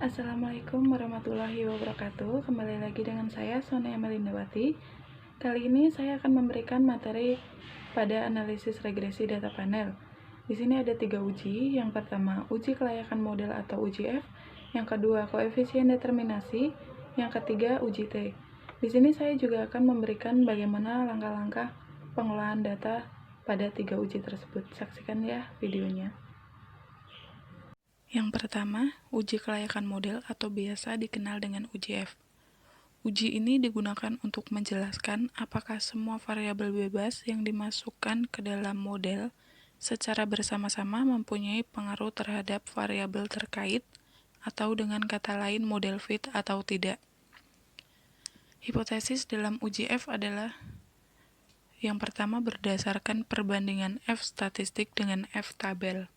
Assalamualaikum warahmatullahi wabarakatuh. Kembali lagi dengan saya Sonia Melindawati. Kali ini saya akan memberikan materi pada analisis regresi data panel. Di sini ada 3 uji. Yang pertama, uji kelayakan model atau uji F. Yang kedua, koefisien determinasi. Yang ketiga, uji T. Di sini saya juga akan memberikan bagaimana langkah-langkah pengolahan data pada 3 uji tersebut. Saksikan ya videonya. Yang pertama, uji kelayakan model atau biasa dikenal dengan uji F. Uji ini digunakan untuk menjelaskan apakah semua variabel bebas yang dimasukkan ke dalam model secara bersama-sama mempunyai pengaruh terhadap variabel terkait atau dengan kata lain model fit atau tidak. Hipotesis dalam uji F adalah yang pertama berdasarkan perbandingan F statistik dengan F tabel.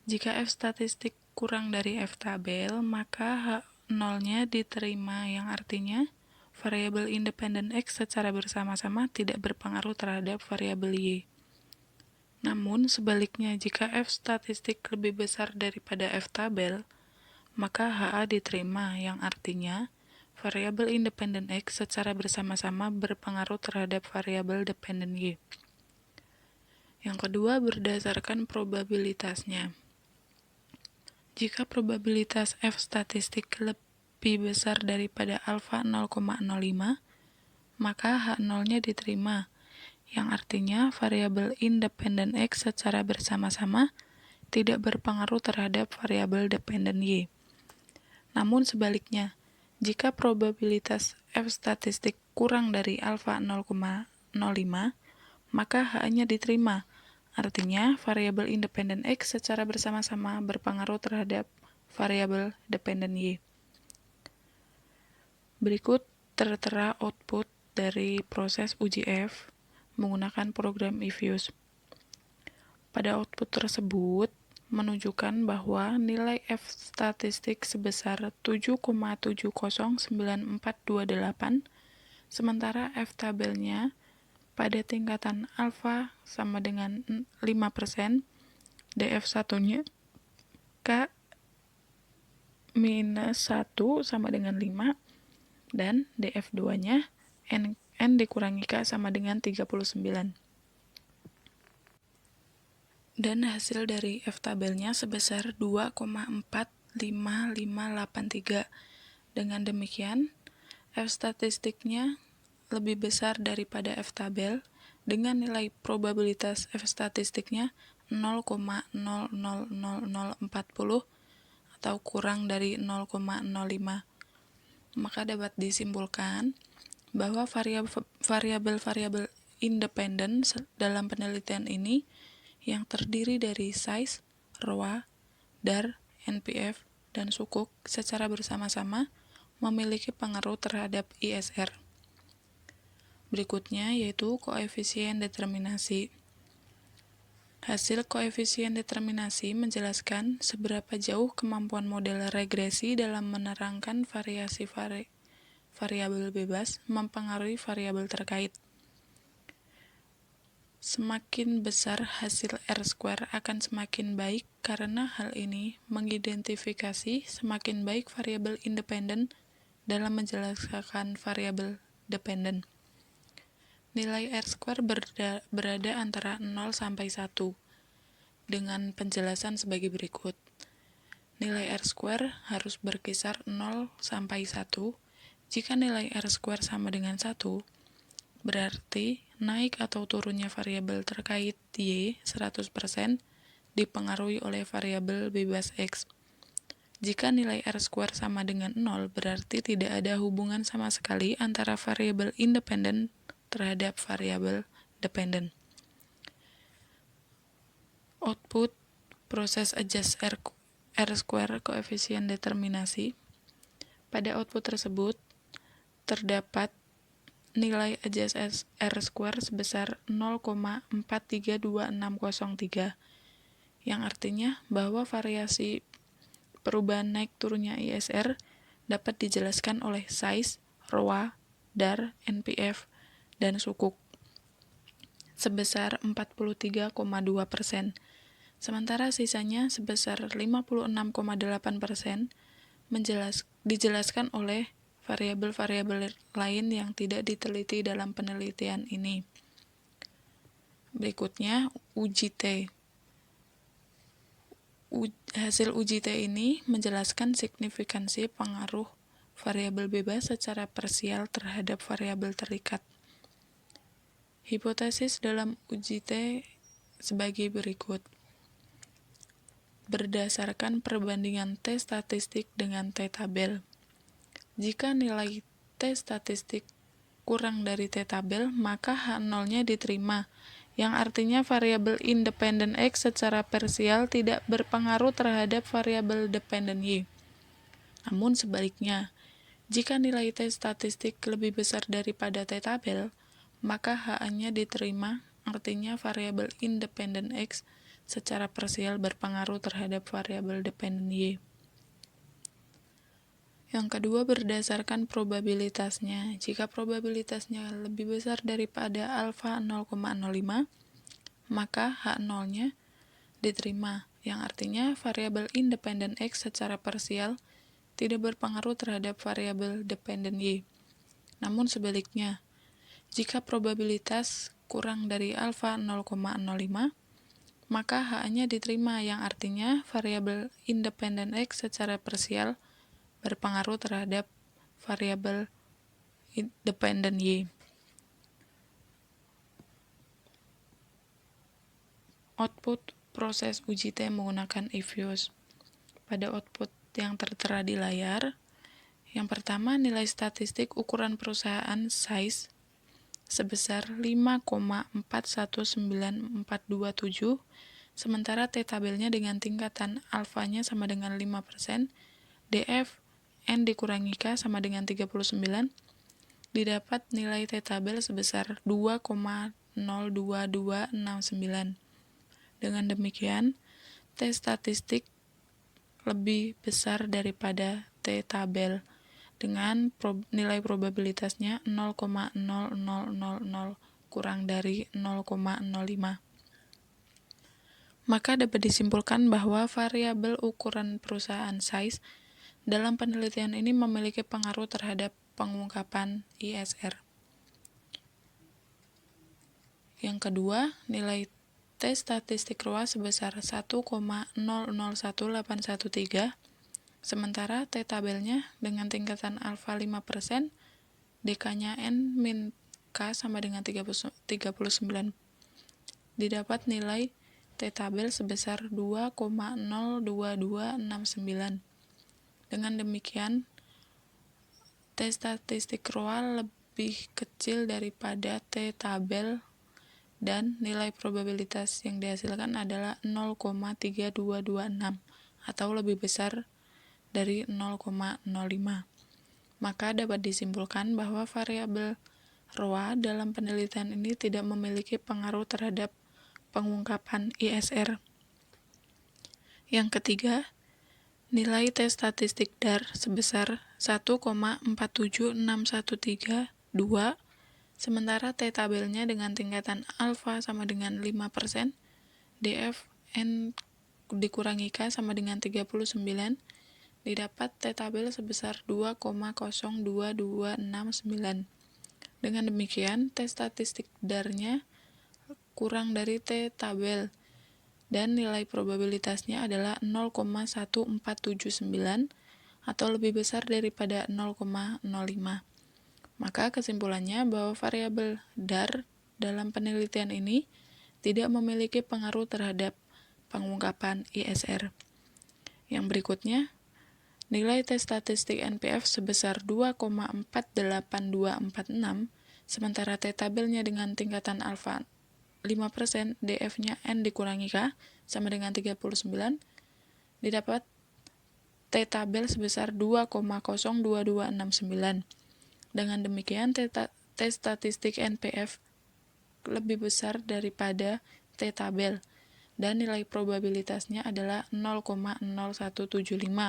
Jika F statistik kurang dari F tabel, maka H0-nya diterima, yang artinya variabel independen X secara bersama-sama tidak berpengaruh terhadap variabel Y. Namun, sebaliknya, jika F statistik lebih besar daripada F tabel, maka HA diterima, yang artinya variabel independen X secara bersama-sama berpengaruh terhadap variabel dependen Y. Yang kedua, berdasarkan probabilitasnya. Jika probabilitas F statistik lebih besar daripada alfa 0,05, maka H0-nya diterima, yang artinya variabel independen X secara bersama-sama tidak berpengaruh terhadap variabel dependen Y. Namun sebaliknya, jika probabilitas F statistik kurang dari alfa 0,05, maka H-nya diterima, artinya variabel independen X secara bersama-sama berpengaruh terhadap variabel dependen Y. Berikut tertera output dari proses uji F menggunakan program eViews. Pada output tersebut menunjukkan bahwa nilai F statistik sebesar 7,709428, sementara F tabelnya pada tingkatan alfa sama dengan 5%, df1-nya K minus 1 sama dengan 5, dan df2-nya N dikurangi K sama dengan 39. Dan hasil dari F tabelnya sebesar 2,45583. Dengan demikian, F statistiknya lebih besar daripada F tabel dengan nilai probabilitas F statistiknya 0,000040 atau kurang dari 0,05. Maka dapat disimpulkan bahwa variabel-variabel independen dalam penelitian ini yang terdiri dari size, ROA, DAR, NPF, dan sukuk secara bersama-sama memiliki pengaruh terhadap ISR. Berikutnya yaitu koefisien determinasi. Hasil koefisien determinasi menjelaskan seberapa jauh kemampuan model regresi dalam menerangkan variasi variabel bebas mempengaruhi variabel terkait. Semakin besar hasil R-square akan semakin baik karena hal ini mengidentifikasi semakin baik variabel independen dalam menjelaskan variabel dependen. Nilai R-square berada antara 0 sampai 1 dengan penjelasan sebagai berikut. Nilai R-square harus berkisar 0 sampai 1. Jika nilai R-square sama dengan 1, berarti naik atau turunnya variabel terkait Y 100% dipengaruhi oleh variabel bebas X. Jika nilai R-square sama dengan 0, berarti tidak ada hubungan sama sekali antara variabel independen terhadap variabel dependen. Output proses adjust R-square koefisien determinasi. Pada output tersebut terdapat nilai adjust R-square sebesar 0,432603, yang artinya bahwa variasi perubahan naik turunnya ISR dapat dijelaskan oleh size, ROA, DAR, NPF, dan sukuk sebesar 43,2%, sementara sisanya sebesar 56,8% dijelaskan oleh variabel-variabel lain yang tidak diteliti dalam penelitian ini. Berikutnya, uji T. Hasil uji T ini menjelaskan signifikansi pengaruh variabel bebas secara parsial terhadap variabel terikat. Hipotesis dalam uji T sebagai berikut. Berdasarkan perbandingan T statistik dengan T tabel. Jika nilai T statistik kurang dari T tabel, maka H0-nya diterima, yang artinya variabel independen X secara parsial tidak berpengaruh terhadap variabel dependen Y. Namun sebaliknya, jika nilai T statistik lebih besar daripada T tabel, maka H-nya diterima, artinya variabel independen X secara parsial berpengaruh terhadap variabel dependen Y. Yang kedua, berdasarkan probabilitasnya. Jika probabilitasnya lebih besar daripada alfa 0,05, maka H0-nya diterima, yang artinya variabel independen X secara parsial tidak berpengaruh terhadap variabel dependen Y. Namun sebaliknya, jika probabilitas kurang dari alfa 0,05, maka H-nya diterima, yang artinya variabel independen X secara parsial berpengaruh terhadap variabel dependen Y. Output proses uji T menggunakan EVIUS. Pada output yang tertera di layar, yang pertama nilai statistik ukuran perusahaan size sebesar 5,419427, sementara T tabelnya dengan tingkatan alfanya sama dengan 5%, DF N dikurangi K sama dengan 39, didapat nilai T tabel sebesar 2,02269. Dengan demikian, T statistik lebih besar daripada T tabel dengan nilai probabilitasnya 0,0000 kurang dari 0,05. Maka dapat disimpulkan bahwa variabel ukuran perusahaan size dalam penelitian ini memiliki pengaruh terhadap pengungkapan ISR. Yang kedua, nilai T statistik ruas sebesar 1,001813, sementara T tabelnya dengan tingkatan alfa 5%, DK-nya N min K sama dengan 39. Didapat nilai T tabel sebesar 2,02269. Dengan demikian, T statistik ROA lebih kecil daripada T tabel dan nilai probabilitas yang dihasilkan adalah 0,3226 atau lebih besar dari 0,05. Maka dapat disimpulkan bahwa variabel ROA dalam penelitian ini tidak memiliki pengaruh terhadap pengungkapan ISR. Yang ketiga, nilai T statistik DAR sebesar 1,476132, sementara T tabelnya dengan tingkatan alfa sama dengan 5%, DF N dikurangi K sama dengan 39, didapat T tabel sebesar 2,02269. Dengan demikian, T statistik DAR-nya kurang dari T tabel dan nilai probabilitasnya adalah 0,1479 atau lebih besar daripada 0,05. Maka kesimpulannya bahwa variabel DAR dalam penelitian ini tidak memiliki pengaruh terhadap pengungkapan ISR. Yang berikutnya, nilai T statistik NPF sebesar 2,48246, sementara T tabelnya dengan tingkatan alfa 5%, DF-nya N dikurangi K sama dengan 39, didapat T tabel sebesar 2,02269. Dengan demikian, T statistik NPF lebih besar daripada T tabel dan nilai probabilitasnya adalah 0,0175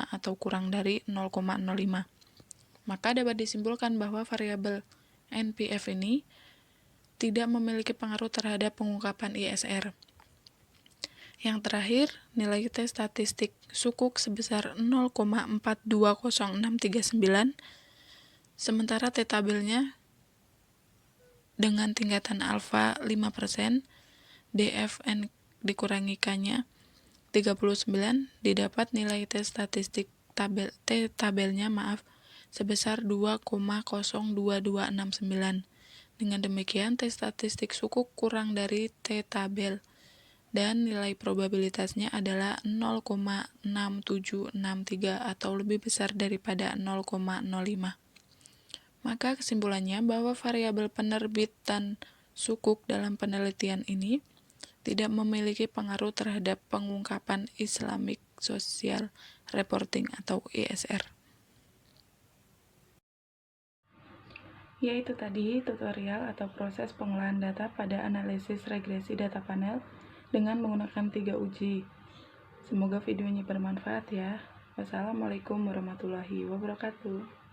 atau kurang dari 0,05. Maka dapat disimpulkan bahwa variabel NPF ini tidak memiliki pengaruh terhadap pengungkapan ISR. Yang terakhir, nilai T statistik sukuk sebesar 0,420639, sementara T tabelnya dengan tingkatan alfa 5%, DFN dikurangi K-nya 39, didapat nilai T statistik tabelnya sebesar 2,02269. Dengan demikian, T statistik sukuk kurang dari T tabel dan nilai probabilitasnya adalah 0,6763 atau lebih besar daripada 0,05. Maka kesimpulannya bahwa variabel penerbit dan sukuk dalam penelitian ini tidak memiliki pengaruh terhadap pengungkapan Islamic Social Reporting atau ISR. Yaitu tadi tutorial atau proses pengolahan data pada analisis regresi data panel dengan menggunakan 3 uji. Semoga videonya bermanfaat ya. Wassalamualaikum warahmatullahi wabarakatuh.